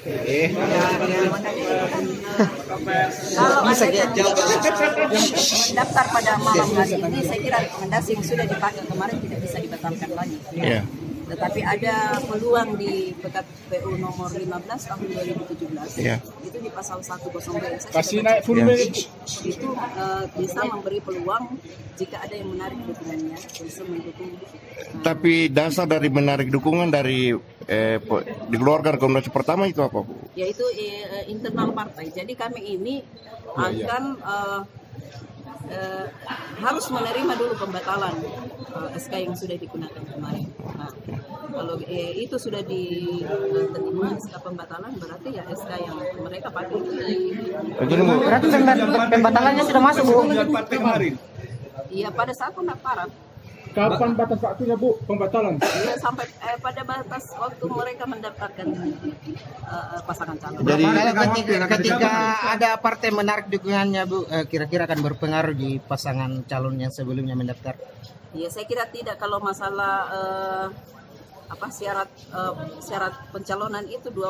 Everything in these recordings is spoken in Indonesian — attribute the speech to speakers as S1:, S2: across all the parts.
S1: Kalau ada yang mendaftar pada malam hari ini, saya kira rekomendasi yang sudah dipakai kemarin tidak bisa dibatalkan lagi. Tetapi ada peluang di PKPU nomor 15 tahun 2017, itu di pasal 102 kasih naik full itu bisa memberi peluang jika ada yang menarik dukungannya bisa mendukung.
S2: Tapi dasar dari menarik dukungan dari dikeluarkan rekomendasi pertama itu apa, Bu?
S1: Yaitu internal partai. Jadi kami ini akan harus menerima dulu pembatalan SK yang sudah digunakan kemarin. Nah, kalau itu sudah diterima SK pembatalan, berarti ya SK yang mereka pakai itu.
S3: Berarti pembatalannya sudah masuk, Bu?
S1: Iya, pada saat pendaftaran.
S4: Kapan batas waktunya, Bu, pembatalan?
S1: Ya, sampai pada batas waktu mereka mendaftarkan pasangan calon.
S3: Jadi ketika ada partai menarik dukungannya, Bu, kira-kira akan berpengaruh di pasangan calon yang sebelumnya mendaftar?
S1: Ya, saya kira tidak. Kalau masalah syarat pencalonan itu 20%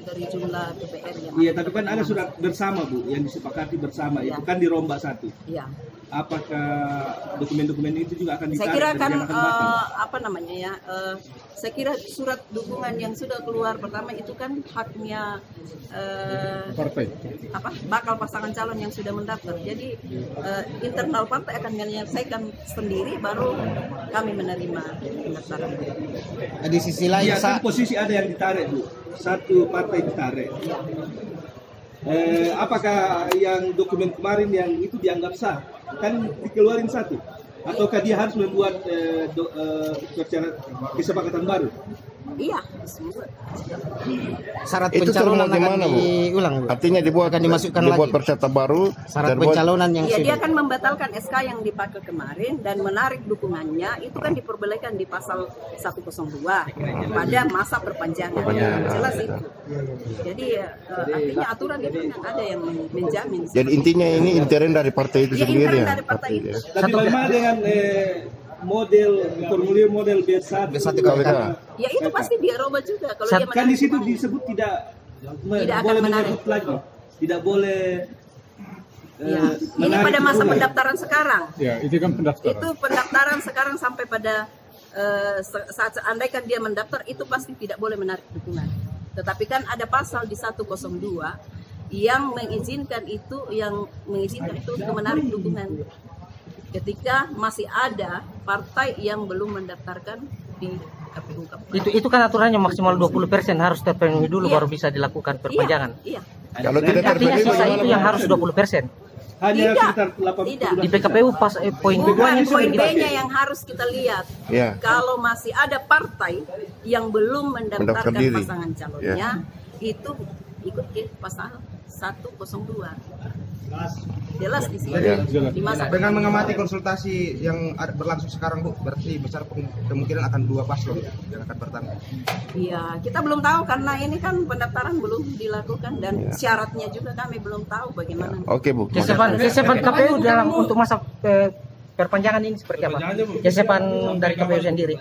S1: dari jumlah DPR yang.
S5: Iya, tapi kan ada surat bersama, Bu, yang disepakati bersama, itu kan dirombak satu.
S1: Iya.
S5: Apakah dokumen-dokumen itu juga akan ditarik?
S1: Saya kira kan saya kira surat dukungan yang sudah keluar pertama itu kan haknya
S4: partai.
S1: Bakal pasangan calon yang sudah mendaftar. Jadi internal partai akan menyelesaikan sendiri, baru kami menerima pendaftaran.
S3: Di sisi lain,
S5: kan posisi ada yang ditarik, Bu. Satu partai ditarik.
S1: Ya.
S5: Apakah yang dokumen kemarin yang itu dianggap sah? Kan dikeluarin satu. Ataukah dia harus membuat kesepakatan baru?
S1: Iya.
S3: Syarat pencalonan akan diulang, Bu?
S2: Artinya akan dimasukkan lagi persyaratan baru.
S3: Syarat pencalonan yang
S1: dia akan membatalkan SK yang dipakai kemarin dan menarik dukungannya itu kan diperbolehkan di pasal 102 pada masa perpanjangan. Jelas itu. Jadi artinya aturan itu yang ada yang menjamin.
S2: Jadi intinya ini intern dari partai itu sendiri ya.
S1: Dari partai itu.
S5: Tapi bagaimana dengan formulir model B1
S2: KPK?
S1: Ya itu pasti dia robah juga kalau dia
S5: kan di situ disebut tidak boleh menyebut lagi, tidak boleh
S1: ini pada masa pendaftaran sekarang.
S4: Ya, itu kan pendaftaran.
S1: Itu pendaftaran sekarang sampai pada saat andaikan dia mendaftar itu pasti tidak boleh menarik dukungan. Tetapi kan ada pasal di 102 yang mengizinkan itu untuk menarik dukungan. Ketika masih ada partai yang belum mendaftarkan di KPU.
S3: Itu kan aturannya maksimal 20% harus terpenuhi dulu baru bisa dilakukan perpanjangan.
S1: Iya.
S2: Kalau tidak
S3: artinya sisa itu yang harus 20%.
S5: Hanya sekitar 80.
S1: Tidak.
S3: Di PKPU pas poin
S1: bukan poin B-nya yang harus kita lihat.
S2: Ya.
S1: Kalau masih ada partai yang belum mendaftarkan pasangan calonnya, itu ikut ke pasal 102. Jelas di sini.
S6: Dengan mengamati konsultasi yang berlangsung sekarang, Bu, berarti besar kemungkinan akan dua paslon yang akan bertanding.
S1: Iya, kita belum tahu karena ini kan pendaftaran belum dilakukan dan syaratnya juga kami belum tahu bagaimana.
S2: Oke, Bu.
S3: Kesiapan KPU dalam untuk masa perpanjangan ini seperti apa? Kesiapan dari KPU sendiri.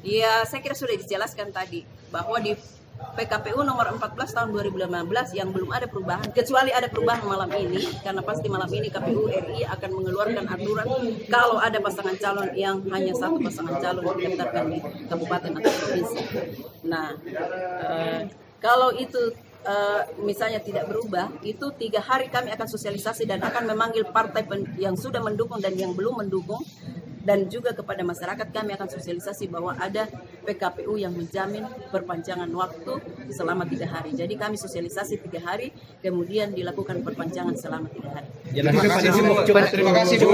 S1: Iya, saya kira sudah dijelaskan tadi bahwa di PKPU nomor 14 tahun 2015 yang belum ada perubahan, kecuali ada perubahan malam ini, karena pasti malam ini KPU RI akan mengeluarkan aturan kalau ada pasangan calon yang hanya satu pasangan calon didaftarkan di kabupaten atau provinsi. Nah, kalau itu misalnya tidak berubah, itu 3 hari kami akan sosialisasi dan akan memanggil partai yang sudah mendukung dan yang belum mendukung. Dan juga kepada masyarakat kami akan sosialisasi bahwa ada PKPU yang menjamin perpanjangan waktu selama 3 hari. Jadi kami sosialisasi 3 hari, kemudian dilakukan perpanjangan selama 3 hari.
S6: Terima kasih, Bu.